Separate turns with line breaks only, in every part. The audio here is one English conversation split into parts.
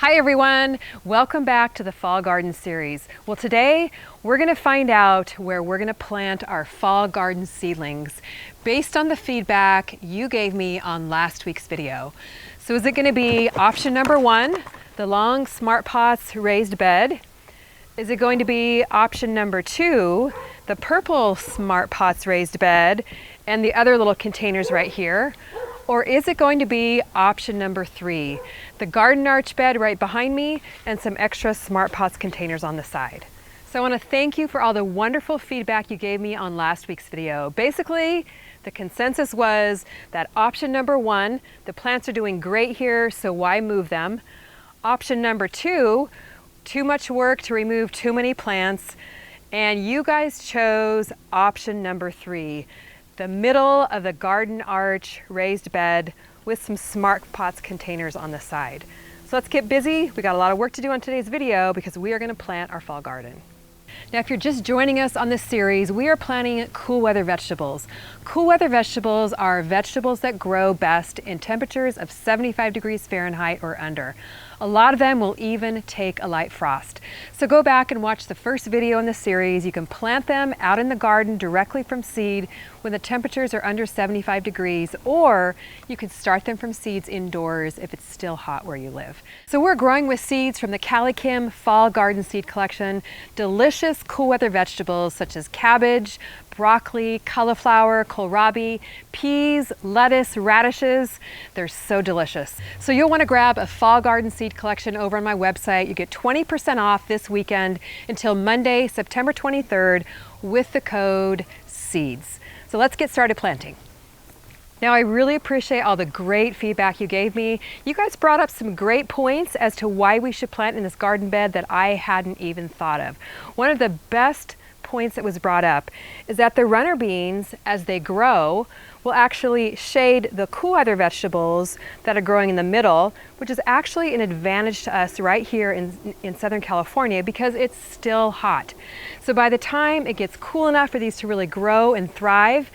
Hi everyone, welcome back to the Fall Garden series. Well, today we're going to find out where we're going to plant our fall garden seedlings based on the feedback you gave me on last week's video. So is it going to be option number 1, the long Smart Pots raised bed? Is it going to be option number 2, the purple Smart Pots raised bed and the other little containers right here? Or is it going to be option number 3, the garden arch bed right behind me and some extra Smart Pots containers on the side? So I want to thank you for all the wonderful feedback you gave me on last week's video. Basically, the consensus was that option number 1, the plants are doing great here, so why move them? Option number 2, too much work to remove too many plants. And you guys chose option number 3, the middle of the garden arch raised bed with some Smart Pots containers on the side. So let's get busy. We got a lot of work to do on today's video because we are going to plant our fall garden. Now, if you're just joining us on this series, we are planting cool weather vegetables. Cool weather vegetables are vegetables that grow best in temperatures of 75 degrees Fahrenheit or under. A lot of them will even take a light frost. So go back and watch the first video in the series. You can plant them out in the garden directly from seed when the temperatures are under 75 degrees, or you can start them from seeds indoors if it's still hot where you live. So we're growing with seeds from the Calikim Fall Garden Seed Collection, delicious cool weather vegetables such as cabbage, broccoli, cauliflower, kohlrabi, peas, lettuce, radishes. They're so delicious. So you'll want to grab a fall garden seed collection over on my website. You get 20% off this weekend until Monday, September 23rd with the code SEEDS. So let's get started planting. Now, I really appreciate all the great feedback you gave me. You guys brought up some great points as to why we should plant in this garden bed that I hadn't even thought of. One of the best points that was brought up is that the runner beans, as they grow, will actually shade the cool weather vegetables that are growing in the middle, which is actually an advantage to us right here in Southern California because it's still hot. So by the time it gets cool enough for these to really grow and thrive,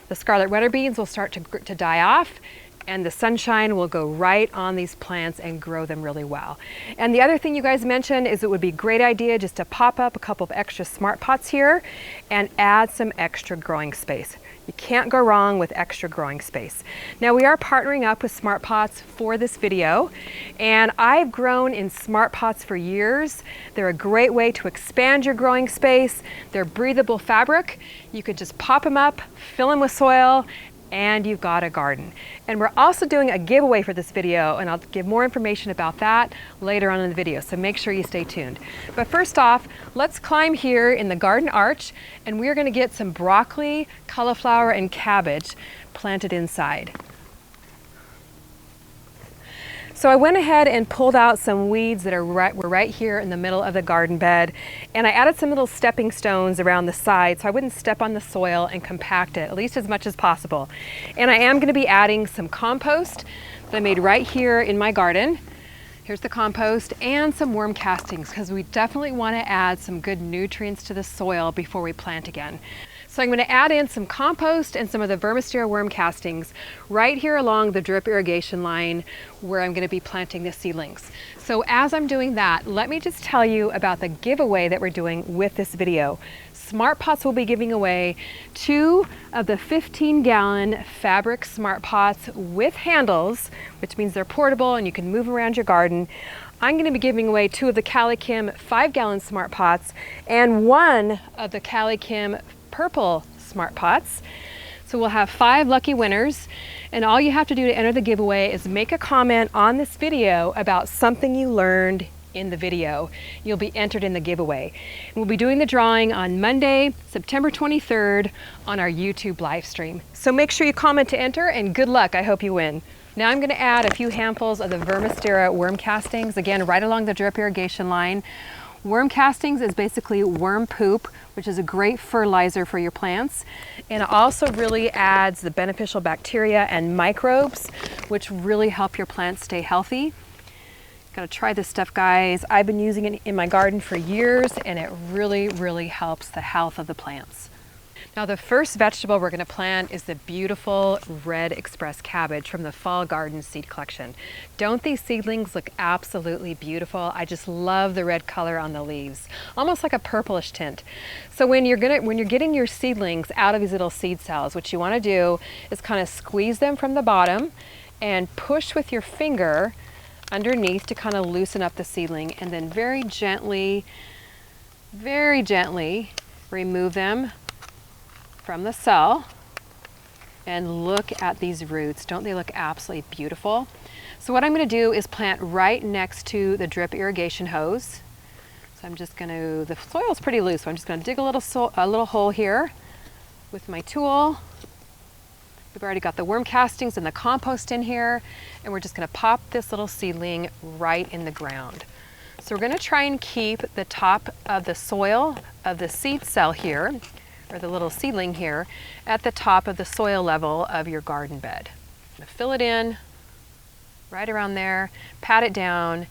the scarlet runner beans will start to die off, and the sunshine will go right on these plants and grow them really well. And the other thing you guys mentioned is it would be a great idea just to pop up a couple of extra Smart Pots here and add some extra growing space. You can't go wrong with extra growing space. Now, we are partnering up with Smart Pots for this video, and I've grown in Smart Pots for years. They're a great way to expand your growing space. They're breathable fabric. You could just pop them up, fill them with soil, and you've got a garden. And we're also doing a giveaway for this video, and I'll give more information about that later on in the video, so make sure you stay tuned. But first off, let's climb here in the garden arch, and we're gonna get some broccoli, cauliflower, and cabbage planted inside. So I went ahead and pulled out some weeds that were right here in the middle of the garden bed, and I added some little stepping stones around the side so I wouldn't step on the soil and compact it, at least as much as possible. And I am going to be adding some compost that I made right here in my garden. Here's the compost and some worm castings because we definitely want to add some good nutrients to the soil before we plant again. So I'm going to add in some compost and some of the vermis worm castings right here along the drip irrigation line where I'm going to be planting the seedlings. So as I'm doing that, let me just tell you about the giveaway that we're doing with this video. Smart Pots will be giving away 2 of the 15-gallon fabric Smart Pots with handles, which means they're portable and you can move around your garden. I'm going to be giving away 2 of the Calikim 5-gallon Smart Pots and 1 of the Calikim Purple Smart Pots. So we'll have 5 lucky winners, and all you have to do to enter the giveaway is make a comment on this video about something you learned in the video. You'll be entered in the giveaway. And we'll be doing the drawing on Monday, September 23rd on our YouTube live stream. So make sure you comment to enter, and good luck. I hope you win. Now I'm going to add a few handfuls of the vermis worm castings, again right along the drip irrigation line. Worm castings is basically worm poop, which is a great fertilizer for your plants. And it also really adds the beneficial bacteria and microbes, which really help your plants stay healthy. Gotta try this stuff, guys. I've been using it in my garden for years, and it really, really helps the health of the plants. Now the first vegetable we're going to plant is the beautiful red express cabbage from the Fall Garden seed collection. Don't these seedlings look absolutely beautiful? I just love the red color on the leaves, almost like a purplish tint. So when you're getting your seedlings out of these little seed cells, what you want to do is kind of squeeze them from the bottom and push with your finger underneath to kind of loosen up the seedling, and then very gently remove them from the cell. And look at these roots. Don't they look absolutely beautiful? So what I'm going to do is plant right next to the drip irrigation hose. So I'm just going to, the soil's pretty loose, so I'm just going to dig a little hole here with my tool. We've already got the worm castings and the compost in here, and we're just going to pop this little seedling right in the ground. So we're going to try and keep the top of the soil of the seed cell here, or the little seedling here, at the top of the soil level of your garden bed. I'm going to fill it in right around there, pat it down,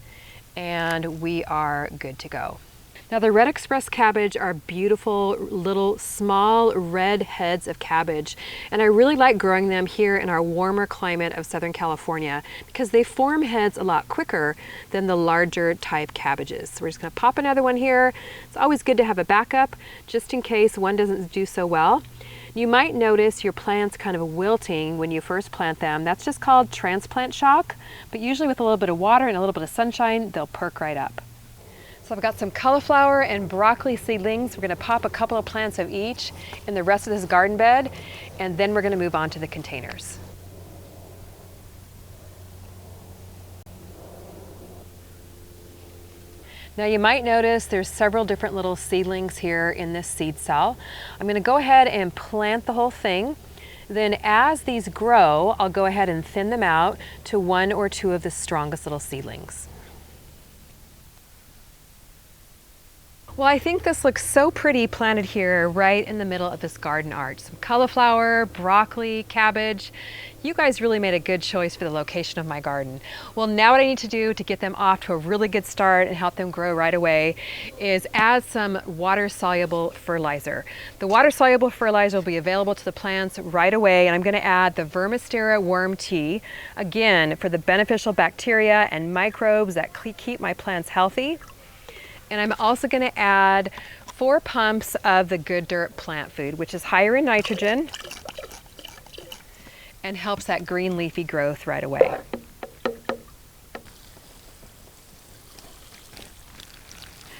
and we are good to go. Now the Red Express cabbage are beautiful little small red heads of cabbage, and I really like growing them here in our warmer climate of Southern California because they form heads a lot quicker than the larger type cabbages. So we're just going to pop another one here. It's always good to have a backup just in case one doesn't do so well. You might notice your plants kind of wilting when you first plant them. That's just called transplant shock, but usually with a little bit of water and a little bit of sunshine, they'll perk right up. So I've got some cauliflower and broccoli seedlings. We're going to pop a couple of plants of each in the rest of this garden bed, and then we're going to move on to the containers. Now you might notice there's several different little seedlings here in this seed cell. I'm going to go ahead and plant the whole thing. Then as these grow, I'll go ahead and thin them out to one or two of the strongest little seedlings. Well, I think this looks so pretty planted here right in the middle of this garden arch. Some cauliflower, broccoli, cabbage. You guys really made a good choice for the location of my garden. Well, now what I need to do to get them off to a really good start and help them grow right away is add some water-soluble fertilizer. The water-soluble fertilizer will be available to the plants right away, and I'm going to add the vermis worm tea, again, for the beneficial bacteria and microbes that keep my plants healthy. And I'm also going to add 4 pumps of the Good Dirt plant food, which is higher in nitrogen and helps that green leafy growth right away.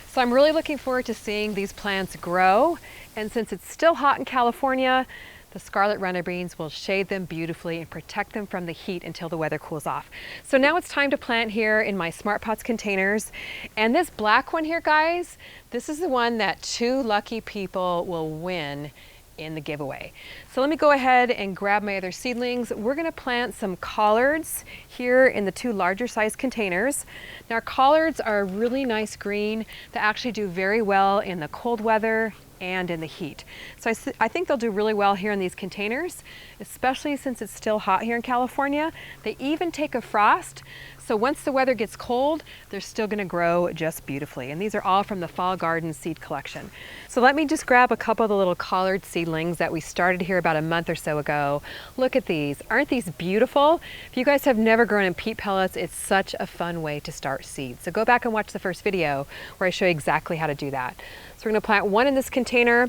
So I'm really looking forward to seeing these plants grow, and since it's still hot in California, the scarlet runner beans will shade them beautifully and protect them from the heat until the weather cools off. So now it's time to plant here in my Smart Pots containers. And this black one here, guys, this is the one that 2 lucky people will win in the giveaway. So let me go ahead and grab my other seedlings. We're going to plant some collards here in the 2 larger size containers. Now collards are a really nice green that actually do very well in the cold weather and in the heat. So I think they'll do really well here in these containers, especially since it's still hot here in California. They even take a frost, so once the weather gets cold, they're still going to grow just beautifully. And these are all from the Fall Garden seed collection. So let me just grab a couple of the little collard seedlings that we started here about a month or so ago. Look at these. Aren't these beautiful? If you guys have never grown in peat pellets, it's such a fun way to start seeds. So go back and watch the first video where I show you exactly how to do that. So we're going to plant one in this container.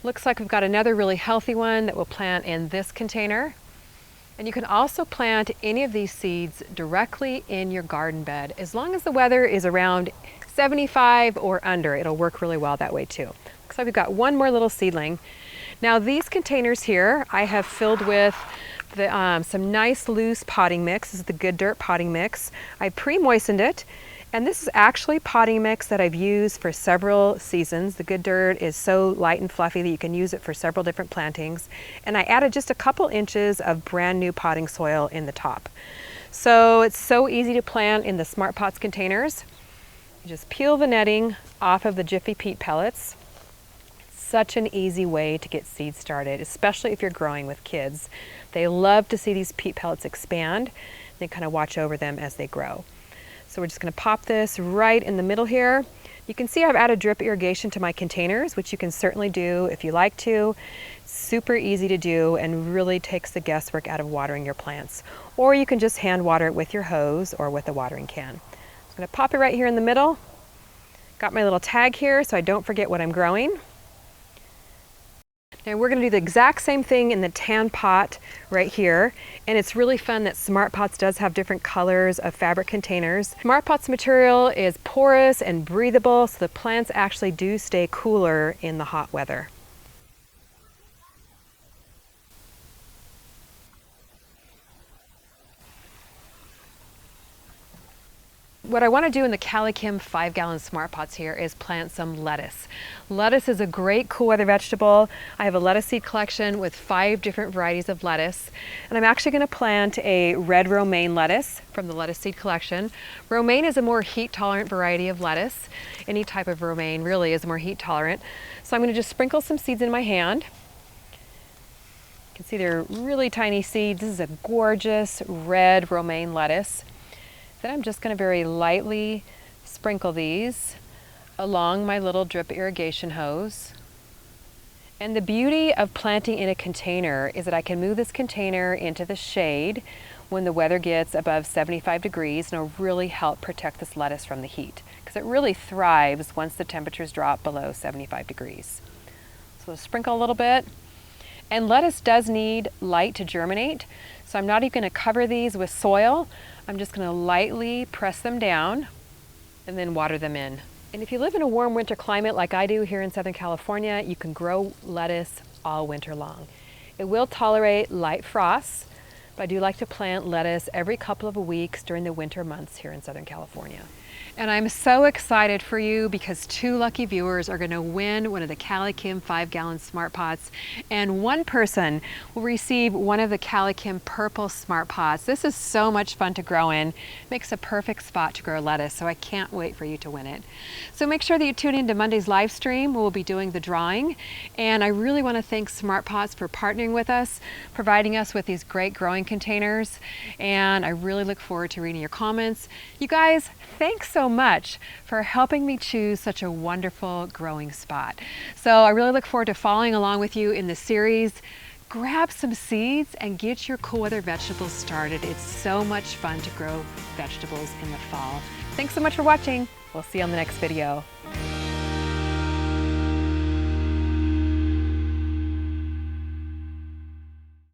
Looks like we've got another really healthy one that we'll plant in this container. And you can also plant any of these seeds directly in your garden bed. As long as the weather is around 75 or under, it'll work really well that way too. Looks like we've got one more little seedling. Now these containers here, I have filled with some nice loose potting mix. This is the Good Dirt potting mix. I pre-moistened it. And this is actually potting mix that I've used for several seasons. The Good Dirt is so light and fluffy that you can use it for several different plantings. And I added just a couple inches of brand new potting soil in the top. So it's so easy to plant in the Smart Pots containers. You just peel the netting off of the Jiffy peat pellets. It's such an easy way to get seeds started, especially if you're growing with kids. They love to see these peat pellets expand. They kind of watch over them as they grow. So we're just going to pop this right in the middle here. You can see I've added drip irrigation to my containers, which you can certainly do if you like to. Super easy to do and really takes the guesswork out of watering your plants. Or you can just hand water it with your hose or with a watering can. I'm going to pop it right here in the middle. Got my little tag here so I don't forget what I'm growing. Now we're going to do the exact same thing in the tan pot right here, and it's really fun that Smart Pots does have different colors of fabric containers. Smart Pots material is porous and breathable, so the plants actually do stay cooler in the hot weather. What I want to do in the Calikim 5-gallon Smart Pots here is plant some lettuce. Lettuce is a great cool weather vegetable. I have a lettuce seed collection with 5 different varieties of lettuce, and I'm actually going to plant a red romaine lettuce from the lettuce seed collection. Romaine is a more heat tolerant variety of lettuce. Any type of romaine really is more heat tolerant. So I'm going to just sprinkle some seeds in my hand. You can see they're really tiny seeds. This is a gorgeous red romaine lettuce. Then I'm just going to very lightly sprinkle these along my little drip irrigation hose. And the beauty of planting in a container is that I can move this container into the shade when the weather gets above 75 degrees, and it'll really help protect this lettuce from the heat, because it really thrives once the temperatures drop below 75 degrees. So sprinkle a little bit. And lettuce does need light to germinate, so I'm not even going to cover these with soil. I'm just going to lightly press them down and then water them in. And if you live in a warm winter climate like I do here in Southern California, you can grow lettuce all winter long. It will tolerate light frosts, but I do like to plant lettuce every couple of weeks during the winter months here in Southern California. And I'm so excited for you because 2 lucky viewers are going to win one of the Calikim 5-gallon Smart Pots, and one person will receive one of the Calikim Purple Smart Pots. This is so much fun to grow in. Makes a perfect spot to grow lettuce, so I can't wait for you to win it. So make sure that you tune in to Monday's live stream. We'll be doing the drawing, and I really want to thank Smart Pots for partnering with us, providing us with these great growing containers, and I really look forward to reading your comments. You guys, thanks so much for helping me choose such a wonderful growing spot. So I really look forward to following along with you in the series. Grab some seeds and get your cool weather vegetables started. It's so much fun to grow vegetables in the fall. Thanks so much for watching. We'll see you on the next video.